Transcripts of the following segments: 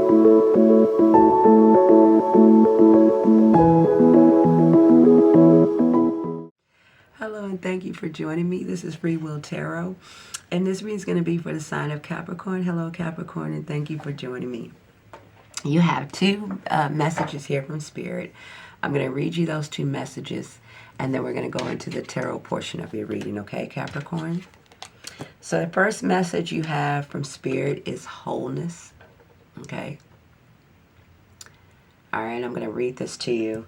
Hello and thank you for joining me. This is Freewill Tarot, and this reading is going to be for the sign of Capricorn. Hello Capricorn, and thank you for joining me. You have two messages here from Spirit. I'm going to read you those two messages, and then we're going to go into the tarot portion of your reading, okay, Capricorn? So the first message you have from Spirit is wholeness, okay? All right, I'm going to read this to you.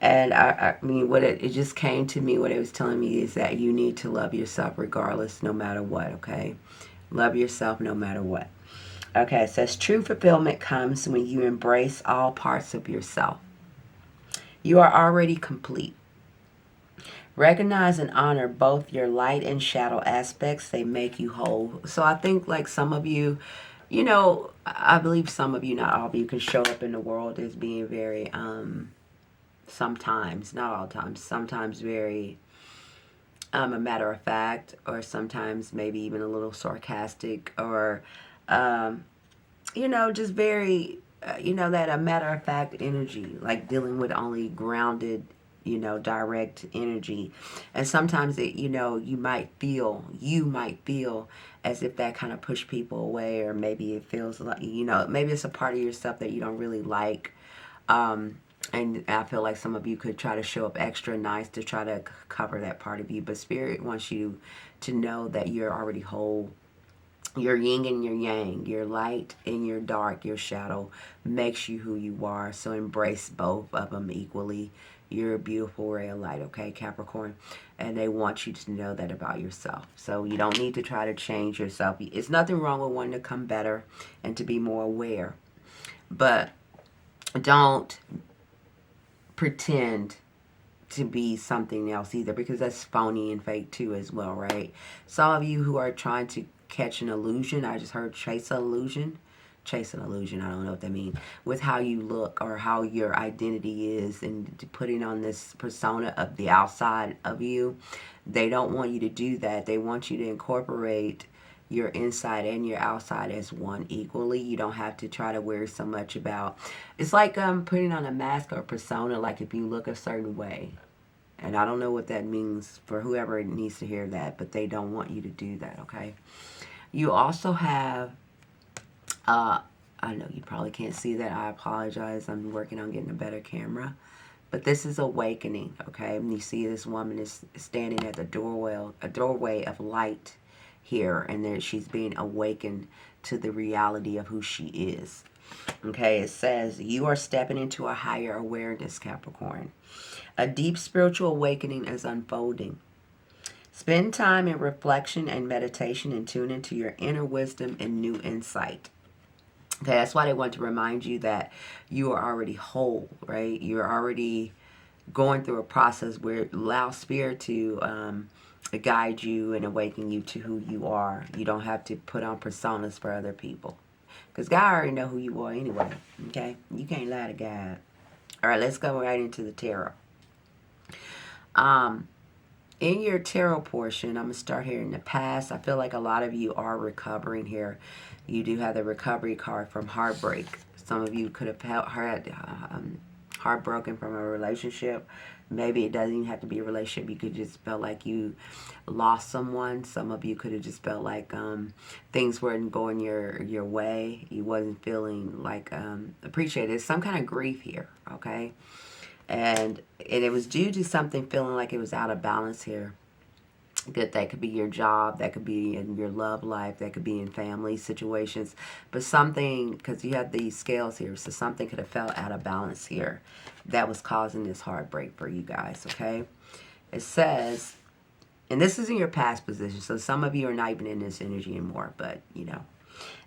And I mean, what it just came to me, what it was telling me is that you need to love yourself regardless, no matter what, okay? Love yourself no matter what. Okay, it says true fulfillment comes when you embrace all parts of yourself. You are already complete. Recognize and honor both your light and shadow aspects. They make you whole. So I think like some of you, you know, I believe some of you, not all of you, can show up in the world as being very, sometimes, not all times, sometimes very a matter of fact, or sometimes maybe even a little sarcastic, or you know, just very you know, that a matter of fact energy, like dealing with only grounded, you know, direct energy. And sometimes it, you know, you might feel as if that kind of push people away, or maybe it feels like, you know, maybe it's a part of yourself that you don't really like. And I feel like some of you could try to show up extra nice to try to cover that part of you. But Spirit wants you to know that you're already whole. Your yin and your yang, your light and your dark, your shadow makes you who you are. So embrace both of them equally. You're a beautiful ray of light, okay, Capricorn? And they want you to know that about yourself. So you don't need to try to change yourself. It's nothing wrong with wanting to come better and to be more aware. But don't pretend to be something else either, because that's phony and fake too as well, right? Some of you who are trying to catch an illusion, I just heard chase an illusion. Chase an illusion, I don't know what that means, with how you look or how your identity is, and putting on this persona of the outside of you. They don't want you to do that. They want you to incorporate your inside and your outside as one equally. You don't have to try to worry so much about, it's like putting on a mask or a persona, like if you look a certain way. And I don't know what that means for whoever needs to hear that, but they don't want you to do that, okay? You also have, I know you probably can't see that. I apologize. I'm working on getting a better camera. But this is awakening, okay? And you see this woman is standing at the doorway of light here, and there she's being awakened to the reality of who she is. Okay, it says you are stepping into a higher awareness, Capricorn. A deep spiritual awakening is unfolding. Spend time in reflection and meditation and tune into your inner wisdom and new insight. Okay, that's why they want to remind you that you are already whole, right? You're already going through a process where allow Spirit to guide you and awaken you to who you are. You don't have to put on personas for other people, because God already know who you are anyway, okay? You can't lie to God. All right, let's go right into the tarot. In your tarot portion, I'm going to start here in the past. I feel like a lot of you are recovering here. You do have the recovery card from heartbreak. Some of you could have had heartbroken from a relationship. Maybe it doesn't even have to be a relationship. You could just feel like you lost someone. Some of you could have just felt like things weren't going your way. You wasn't feeling like appreciated. Some kind of grief here, okay? And it was due to something feeling like it was out of balance here. Good, that could be your job, that could be in your love life, that could be in family situations. But something, because you have these scales here, so something could have felt out of balance here that was causing this heartbreak for you guys, okay? It says, and this is in your past position, so some of you are not even in this energy anymore, but, you know.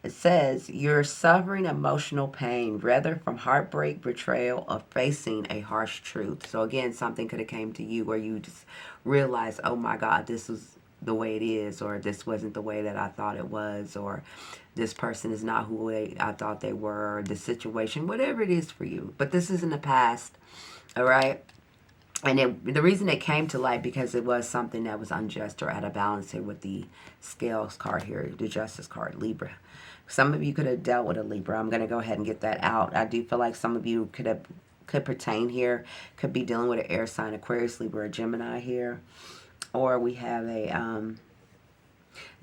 It says, you're suffering emotional pain, whether from heartbreak, betrayal, or facing a harsh truth. So again, something could have came to you where you just realized, oh my God, this is the way it is, or this wasn't the way that I thought it was, or this person is not who I thought they were, or the situation, whatever it is for you. But this is in the past, all right? And the reason it came to light because it was something that was unjust or out of balance here with the scales card here, the justice card, Libra. Some of you could have dealt with a Libra. I'm going to go ahead and get that out. I do feel like some of you could pertain here, could be dealing with an air sign, Aquarius, Libra, or Gemini here. Or we have a,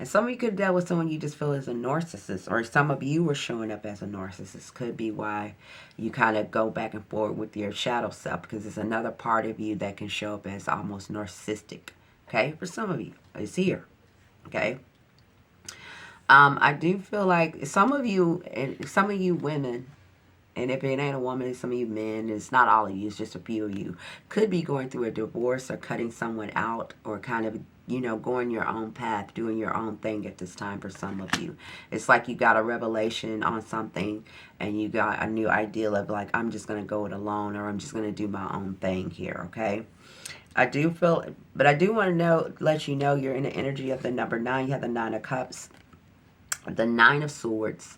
and some of you could have dealt with someone you just feel is a narcissist, or some of you were showing up as a narcissist. Could be why you kind of go back and forth with your shadow self, because it's another part of you that can show up as almost narcissistic. Okay, for some of you, it's here. Okay. I do feel like some of you women, and if it ain't a woman, it's some of you men, it's not all of you, it's just a few of you, could be going through a divorce or cutting someone out, or kind of, you know, going your own path, doing your own thing at this time for some of you. It's like you got a revelation on something and you got a new idea of like, I'm just going to go it alone, or I'm just going to do my own thing here, okay? I do feel, but I do want to let you know you're in the energy of the number 9. You have the 9 of Cups, the 9 of Swords,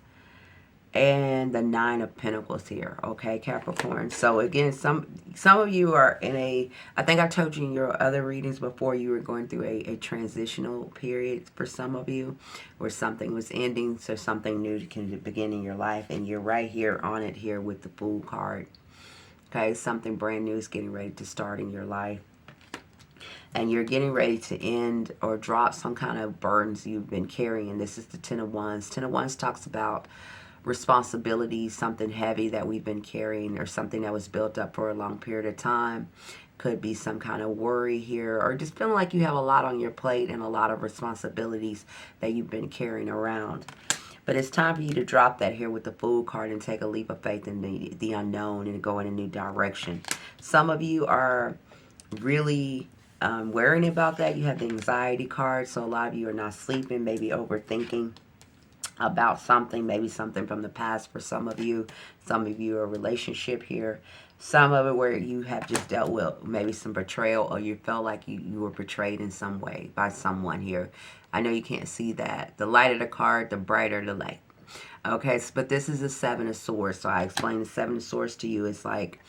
and the 9 of Pentacles here, okay, Capricorn. So again, some of you are in a, I think I told you in your other readings before, you were going through a transitional period for some of you, where something was ending, so something new can begin in your life, and you're right here on it here with the Fool card. Okay, something brand new is getting ready to start in your life. And you're getting ready to end or drop some kind of burdens you've been carrying. This is the 10 of Wands. 10 of Wands talks about responsibility, something heavy that we've been carrying, or something that was built up for a long period of time. Could be some kind of worry here, or just feeling like you have a lot on your plate and a lot of responsibilities that you've been carrying around. But it's time for you to drop that here with the Fool card and take a leap of faith in the unknown and go in a new direction. Some of you are really worrying about that. You have the anxiety card, so a lot of you are not sleeping, maybe overthinking about something, maybe something from the past for some of you. Some of you are a relationship here. Some of it where you have just dealt with maybe some betrayal, or you felt like you were betrayed in some way by someone here. I know you can't see that. The lighter the card, the brighter the light. Okay, but this is a 7 of Swords. So I explained the 7 of Swords to you. It's like,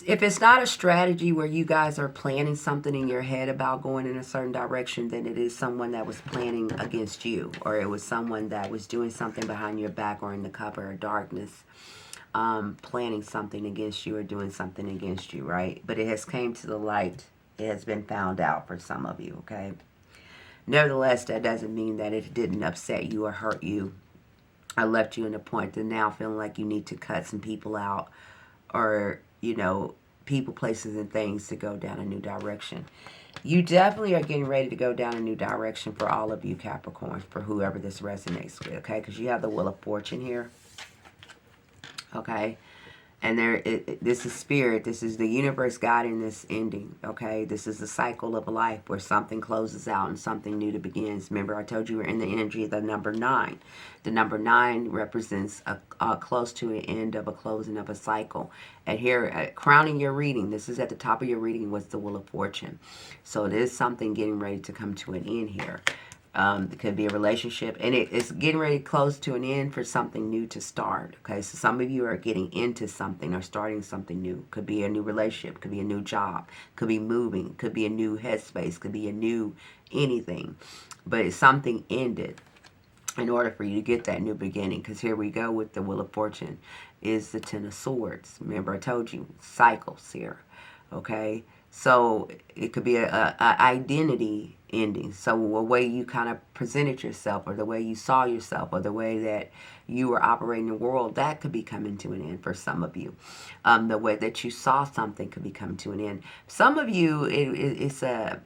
if it's not a strategy where you guys are planning something in your head about going in a certain direction, then it is someone that was planning against you, or it was someone that was doing something behind your back or in the cover of darkness, planning something against you or doing something against you, right? But it has came to the light. It has been found out for some of you, okay? Nevertheless, that doesn't mean that it didn't upset you or hurt you. I left you in a point to now feeling like you need to cut some people out, or, you know, people, places, and things to go down a new direction. You definitely are getting ready to go down a new direction for all of you Capricorns, for whoever this resonates with, okay? Because you have the Wheel of Fortune here, okay? And this is spirit. This is the universe guiding this ending, okay? This is the cycle of life where something closes out and something new to begins. Remember, I told you we're in the energy of the number 9. The number 9 represents a close to an end of a closing of a cycle. And here, crowning your reading, this is at the top of your reading, was the Wheel of Fortune. So it is something getting ready to come to an end here. It could be a relationship, and it's getting ready close to an end for something new to start. Okay, so some of you are getting into something or starting something new. Could be a new relationship, could be a new job, could be moving, could be a new headspace, could be a new anything. But it's something ended in order for you to get that new beginning. Because here we go with the Wheel of Fortune is the 10 of Swords. Remember, I told you cycles here. Okay, so it could be a identity ending. So a way you kind of presented yourself, or the way you saw yourself, or the way that you were operating the world, that could be coming to an end for some of you. The way that you saw something could be coming to an end. Some of you, it's a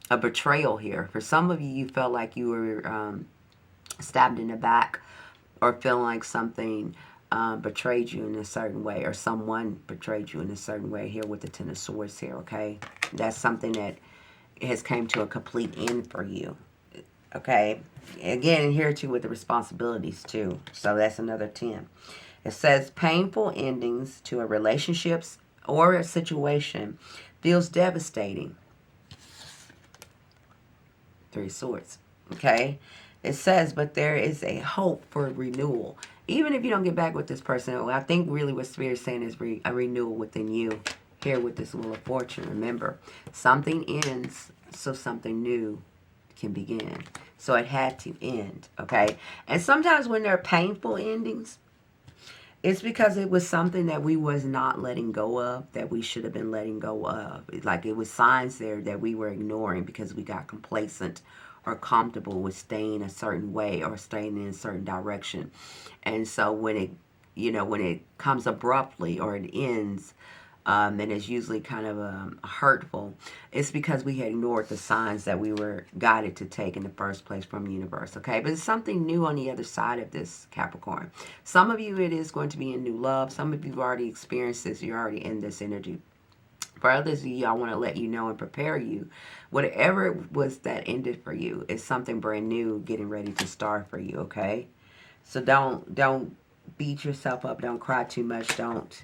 betrayal here. For some of you, you felt like you were stabbed in the back, or feeling like something betrayed you in a certain way, or someone betrayed you in a certain way here with the 10 of Swords here, okay? That's something that has came to a complete end for you, okay? Again, here too with the responsibilities too. So that's another 10. It says painful endings to a relationships or a situation feels devastating. 3 of Swords, okay? It says, but there is a hope for renewal. Even if you don't get back with this person, I think really what Spirit's saying is a renewal within you here with this Wheel of Fortune. Remember, something ends so something new can begin. So it had to end, okay? And sometimes when there are painful endings, it's because it was something that we was not letting go of, that we should have been letting go of. Like it was signs there that we were ignoring because we got complacent or comfortable with staying a certain way or staying in a certain direction. And so when it, when it comes abruptly or it ends, and it's usually kind of hurtful, it's because we had ignored the signs that we were guided to take in the first place from the universe, okay? But it's something new on the other side of this, Capricorn. Some of you, it is going to be in new love. Some of you have already experienced this. You're already in this energy. For others of you, I want to let you know and prepare you. Whatever it was that ended for you is something brand new getting ready to start for you, okay? So don't beat yourself up. Don't cry too much. Don't,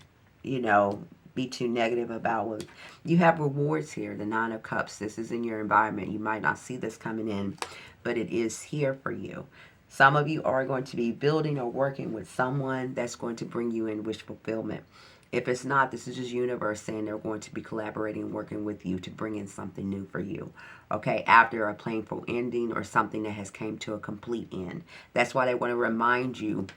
be too negative about what you have. Rewards here. The Nine of Cups. This is in your environment. You might not see this coming in, but it is here for you. Some of you are going to be building or working with someone that's going to bring you in wish fulfillment. If it's not, this is just universe saying they're going to be collaborating and working with you to bring in something new for you. Okay, after a painful ending or something that has came to a complete end. That's why they want to remind you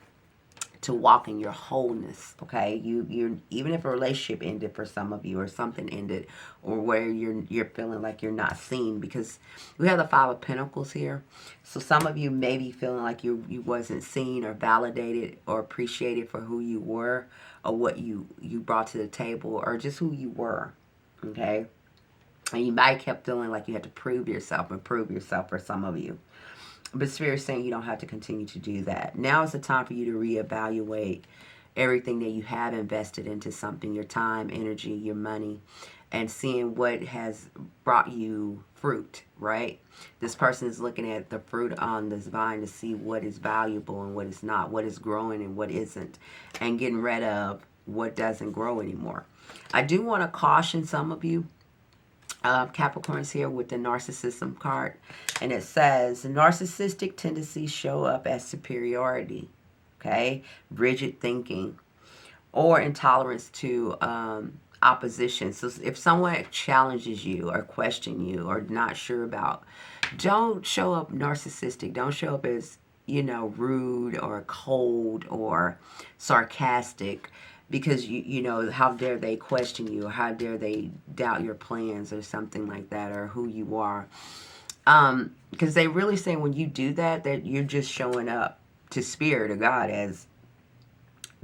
to walk in your wholeness, okay? You're even if a relationship ended for some of you, or something ended, or where you're feeling like you're not seen, because we have the Five of Pentacles here. So some of you may be feeling like you wasn't seen or validated or appreciated for who you were, or what you brought to the table, or just who you were, okay? And you might have kept feeling like you had to prove yourself and prove yourself for some of you. But Spirit is saying you don't have to continue to do that. Now is the time for you to reevaluate everything that you have invested into something, your time, energy, your money, and seeing what has brought you fruit, right? This person is looking at the fruit on this vine to see what is valuable and what is not, what is growing and what isn't, and getting rid of what doesn't grow anymore. I do want to caution some of you, Capricorns, here with the narcissism card, and it says narcissistic tendencies show up as superiority, okay, rigid thinking, or intolerance to opposition. So if someone challenges you or question you or not sure about, don't show up narcissistic. Don't show up as rude or cold or sarcastic. Because, how dare they question you, or how dare they doubt your plans or something like that, or who you are. Because they really say when you do that you're just showing up to Spirit or God as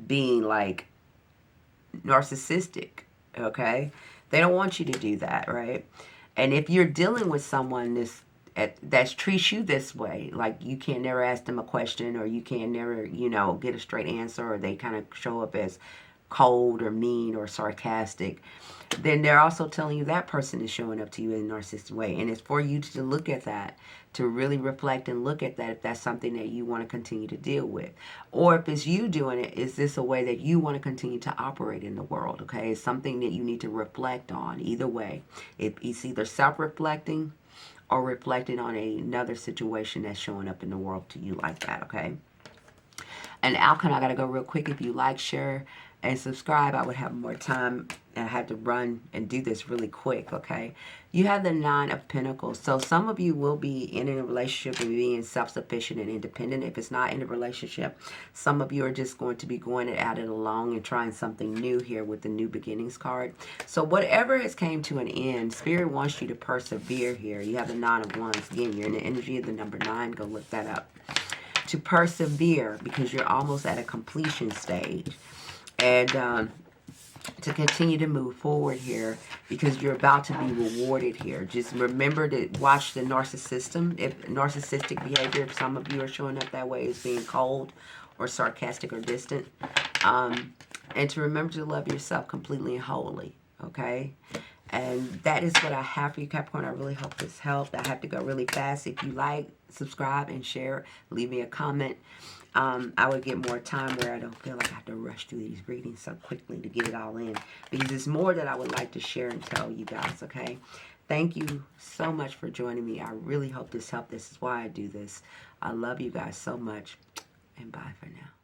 being like narcissistic, okay? They don't want you to do that, right? And if you're dealing with someone that treats you this way, like you can never ask them a question, or you can never, get a straight answer, or they kind of show up as cold or mean or sarcastic, then they're also telling you that person is showing up to you in a narcissistic way. And it's for you to look at that, to really reflect and look at that, if that's something that you want to continue to deal with. Or if it's you doing it, is this a way that you want to continue to operate in the world, okay? It's something that you need to reflect on. Either way, it's either self-reflecting or reflecting on another situation that's showing up in the world to you like that, okay? And outcome, I got to go real quick. If you like, share, and subscribe, I would have more time, and I had to run and do this really quick, okay? You have the Nine of Pentacles. So some of you will be in a relationship and being self-sufficient and independent. If it's not in a relationship, some of you are just going to be going at it alone and trying something new here with the New Beginnings card. So whatever has came to an end, Spirit wants you to persevere here. You have the Nine of Wands. Again, you're in the energy of the number 9. Go look that up. To persevere, because you're almost at a completion stage. And to continue to move forward here, because you're about to be rewarded here. Just remember to watch the narcissistic behavior. If some of you are showing up that way as being cold or sarcastic or distant. And to remember to love yourself completely and wholly, okay? And that is what I have for you, Capricorn. I really hope this helped. I have to go really fast. If you like, subscribe and share. Leave me a comment. I would get more time where I don't feel like I have to rush through these readings so quickly to get it all in. Because there's more that I would like to share and tell you guys, okay? Thank you so much for joining me. I really hope this helped. This is why I do this. I love you guys so much. And bye for now.